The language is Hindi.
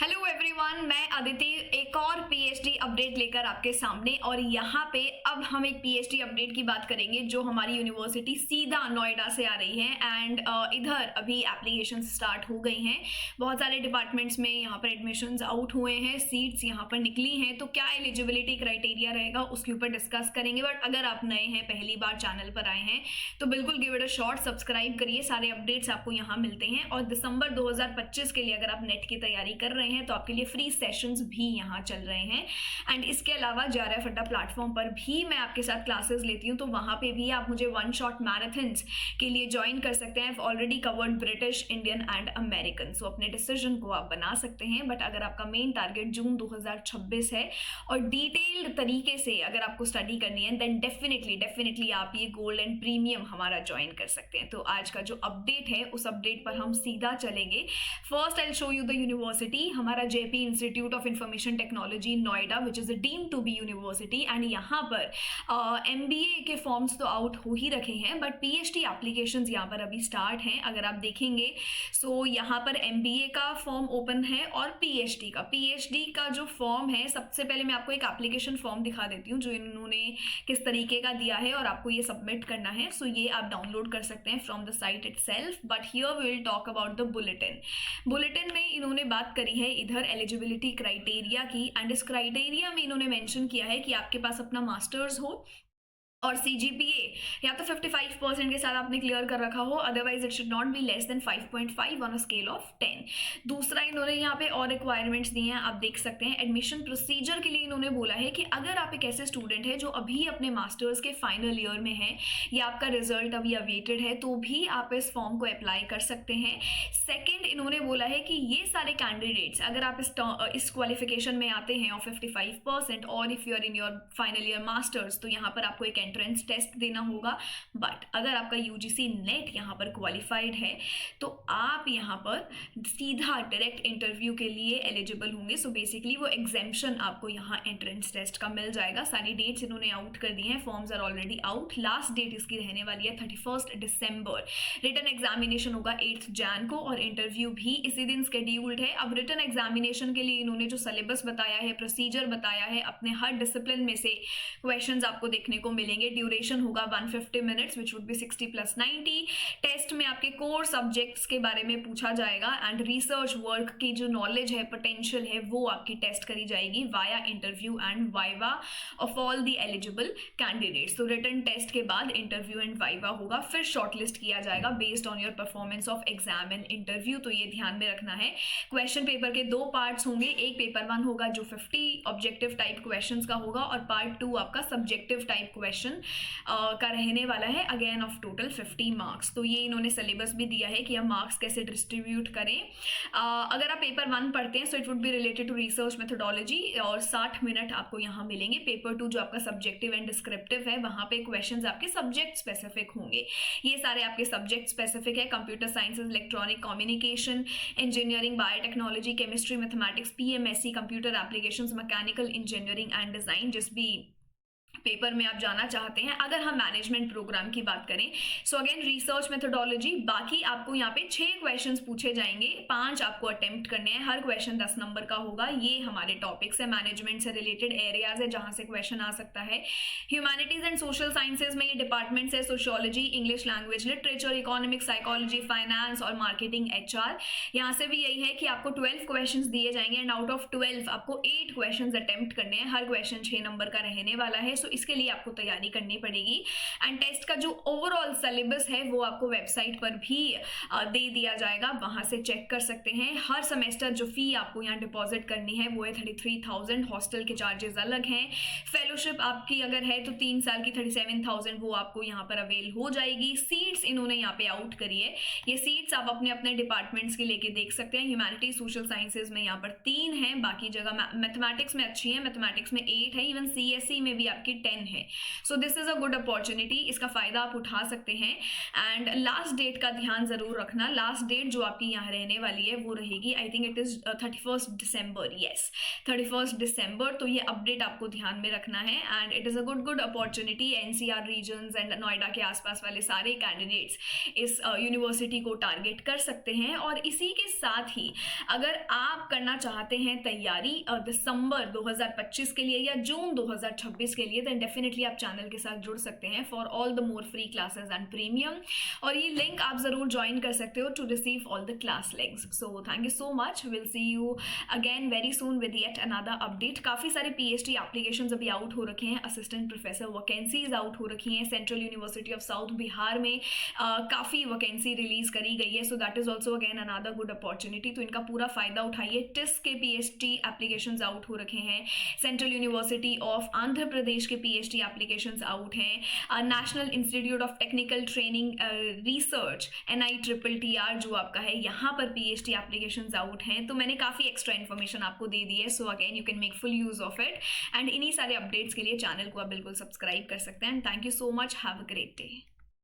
हेलो एवरीवन, मैं अदिति एक और पीएचडी अपडेट लेकर आपके सामने। और यहाँ पे अब हम एक पीएचडी अपडेट की बात करेंगे जो हमारी यूनिवर्सिटी सीधा नोएडा से आ रही है। एंड इधर अभी एप्लीकेशन स्टार्ट हो गई हैं। बहुत सारे डिपार्टमेंट्स में यहाँ पर एडमिशन्स आउट हुए हैं, सीट्स यहाँ पर निकली हैं। तो क्या एलिजिबिलिटी क्राइटेरिया रहेगा उसके ऊपर डिस्कस करेंगे। बट अगर आप नए हैं, पहली बार चैनल पर आए हैं, तो बिल्कुल give it a shot, subscribe करिए। सारे अपडेट्स आपको यहाँ मिलते हैं। और दिसंबर 2025 के लिए अगर आप नेट की तैयारी कर रहे हैं तो आपके लिए फ्री सेशंस भी यहाँ चल रहे हैं। एंड इसके अलावा JRF अड्डा प्लेटफॉर्म पर भी मैं आपके साथ क्लासेस लेती हूँ, तो वहाँ पे भी आप मुझे वन शॉट मैराथन्स के लिए ज्वाइन कर सकते हैं। Already covered British, Indian and American, so अपने डिसीजन को आप बना सकते हैं। बट अगर आपका मेन टारगेट जून 2026 है और डिटेल्ड तरीके से अगर आपको स्टडी करनी है, देन डेफिनेटली आप ये गोल्ड एंड प्रीमियम हमारा ज्वाइन कर सकते हैं। तो आज का जो अपडेट है उस अपडेट पर हम सीधा चलेंगे। First I will show you the university, हमारा JP institute of information technology Noida, which is deemed to be university. And यहाँ पर MBA के फॉर्म्स तो आउट हो ही रखे हैं, बट PhD एप्लीकेशंस यहाँ पर अभी स्टार्ट हैं। अगर आप देखेंगे सो यहाँ पर MBA का फॉर्म ओपन है और PhD का जो फॉर्म है, सबसे पहले मैं आपको एक एप्लीकेशन फॉर्म दिखा देती हूँ जो इन्होंने किस तरीके का दिया है और आपको ये सबमिट करना है। सो ये आप डाउनलोड कर सकते हैं from the site itself. But here we will talk about the bulletin में इन्होंने बात करी है इधर एलिजिबिलिटी क्राइटेरिया की। एंड इस क्राइटेरिया में इन्होंने मेंशन किया है कि आपके पास अपना मास्टर्स हो और CGPA या तो 55% के साथ आपने क्लियर कर रखा हो, otherwise it should not be less than 5.5 on a scale of 10। दूसरा इन्होंने यहाँ पे और रिक्वायरमेंट्स दिए हैं, आप देख सकते हैं। एडमिशन प्रोसीजर के लिए इन्होंने बोला है कि अगर आप एक ऐसे स्टूडेंट है जो अभी अपने मास्टर्स के फाइनल ईयर में है या आपका रिजल्ट अभी अवेटेड है, तो भी आप इस फॉर्म को अप्लाई कर सकते हैं। सेकेंड, इन्होंने बोला है कि ये सारे कैंडिडेट्स अगर आप इस क्वालिफिकेशन में आते हैं और 55% और if you are in your final year masters, तो यहाँ पर आपको एक एंट्रेंस टेस्ट देना होगा। बट अगर आपका UGC नेट यहाँ पर क्वालिफाइड है तो आप यहाँ पर सीधा डायरेक्ट इंटरव्यू के लिए एलिजिबल होंगे। सो बेसिकली वो एग्जेम्पशन आपको यहाँ एंट्रेंस टेस्ट का मिल जाएगा। सारी डेट्स इन्होंने आउट कर दी हैं, forms are already out. Last date इसकी रहने वाली है 31 दिसंबर। रिटन एग्जामिनेशन होगा 8 जैन को और इंटरव्यू भी इसी दिन स्केड्यूल्ड है। अब रिटन एग्जामिनेशन के लिए इन्होंने जो सिलेबस बताया है, प्रोसीजर बताया है, अपने हर डिसिप्लिन में से क्वेश्चंस आपको देखने को मिलेंगे। ड्यूरेशन होगा 150 minutes which would be 60 + 90। Test में आपके कोर सब्जेक्ट्स के बारे में पूछा जाएगा एंड रिसर्च वर्क की जो नॉलेज है, पोटेंशियल है, वो आपकी टेस्ट करी जाएगी via interview and viva of all the eligible candidates. तो रिटन टेस्ट के बाद इंटरव्यू एंड वाइवा होगा, फिर शॉर्टलिस्ट किया जाएगा based on your performance of exam and interview. तो ये ध्यान में रखना है। क्वेश्चन पेपर के 2 पार्ट्स होंगे। एक पेपर 1 होगा जो 50 ऑब्जेक्टिव टाइप क्वेश्चंस का होगा और पार्ट 2 आपका सब्जेक्टिव टाइप क्वेश्चन का रहने वाला है, अगेन ऑफ टोटल 50 मार्क्स। तो ये इन्होंने सिलेबस भी दिया है कि हम मार्क्स कैसे डिस्ट्रीब्यूट करें। अगर आप पेपर 1 पढ़ते हैं so it would be related to research methodology और 60 मिनट आपको यहाँ मिलेंगे। पेपर 2 जो आपका सब्जेक्टिव एंड डिस्क्रिप्टिव है, वहाँ पे क्वेश्चंस आपके सब्जेक्ट स्पेसिफिक होंगे। ये सारे आपके सब्जेक्ट स्पेसिफिक है। Computer sciences, electronic communication, engineering, biotechnology, chemistry, mathematics, PMSC, computer applications, mechanical engineering and design, जिस भी पेपर में आप जाना चाहते हैं। अगर हम मैनेजमेंट प्रोग्राम की बात करें सो अगेन रिसर्च मेथोडोलॉजी। बाकी आपको यहाँ पे 6 क्वेश्चंस पूछे जाएंगे, 5 आपको अटेम्प्ट करने हैं। हर क्वेश्चन 10 नंबर का होगा। ये हमारे टॉपिक्स है, मैनेजमेंट से रिलेटेड एरियाज है जहां से क्वेश्चन आ सकता है। ह्यूमैनिटीज एंड सोशल साइंसेज में ये डिपार्टमेंट्स है, sociology, English language, literature, economics, psychology, finance और मार्केटिंग, HR। यहाँ से भी यही है कि आपको 12 क्वेश्चन दिए जाएंगे एंड आउट ऑफ 12 आपको 8 क्वेश्चन अटेम्प्ट करने हैं। हर क्वेश्चन 6 नंबर का रहने वाला है। सो इसके लिए आपको तैयारी करनी पड़ेगी। एंड टेस्ट का जो ओवरऑल सिलेबस है वो आपको वेबसाइट पर भी दे दिया जाएगा, वहां से चेक कर सकते हैं। हर सेमेस्टर जो फी आपको यहाँ डिपॉजिट करनी है वो है 33,000। हॉस्टल के चार्जेस अलग हैं। फेलोशिप आपकी अगर है तो 3 साल की 37,000 वो आपको यहाँ पर अवेल हो जाएगी। सीट्स इन्होंने यहाँ पे आउट करी है। ये सीट्स आप अपने अपने डिपार्टमेंट्स की लेके देख सकते हैं। ह्यूमैनिटीज, सोशल साइंसेज में यहाँ पर 3 है, बाकी जगह मैथमेटिक्स में अच्छी है, मैथमेटिक्स में 8 है, इवन CSE में भी आपकी 10 है। So this is a good opportunity, इसका फ़ायदा आप उठा सकते हैं। एंड लास्ट डेट का ध्यान ज़रूर रखना, लास्ट डेट जो आपकी यहाँ रहने वाली है वो रहेगी, I think it is 31 December, yes 31 December. तो ये अपडेट आपको ध्यान में रखना है and it is a good opportunity. NCR regions and Noida के आसपास वाले सारे कैंडिडेट्स इस यूनिवर्सिटी को टारगेट कर सकते हैं। और इसी के साथ ही अगर आप करना चाहते हैं तैयारी दिसंबर 2025 के लिए या जून 2026 के लिए, देन डेफिनेटली आप चैनल के साथ जुड़ सकते हैं for all the more free classes and premium. और ये लिंक आप ज़रूर ज्वाइन कर सकते हो to receive all the class links. So thank you so much, will see you again very soon with yet another update. काफ़ी सारे पीएचडी एप्लीकेशंस अभी आउट हो रखे हैं, असिस्टेंट प्रोफेसर वैकेंसीज आउट हो रखी हैं। Central university of south Bihar में काफ़ी वैकेंसी रिलीज करी गई है, so that is also again another good opportunity. तो इनका पूरा फायदा उठाइए। टिस के पीएचडी एप्लीकेशंस आउट हो रखे हैं, central university of Andhra Pradesh के पीएचडी एप्लीकेशंस आउट हैं, national institute of technical training research NITTR जो आपका है, यहाँ पर पीएचडी एप्लीकेशंस आउट हैं। तो मैंने काफ़ी एक्स्ट्रा इन्फॉर्मेशन आपको दे दी है, so again you can make full use of it. And इन्हीं सारे अपडेट्स के लिए चैनल को आप बिल्कुल सब्सक्राइब कर सकते हैं। And thank you so much, have a great day.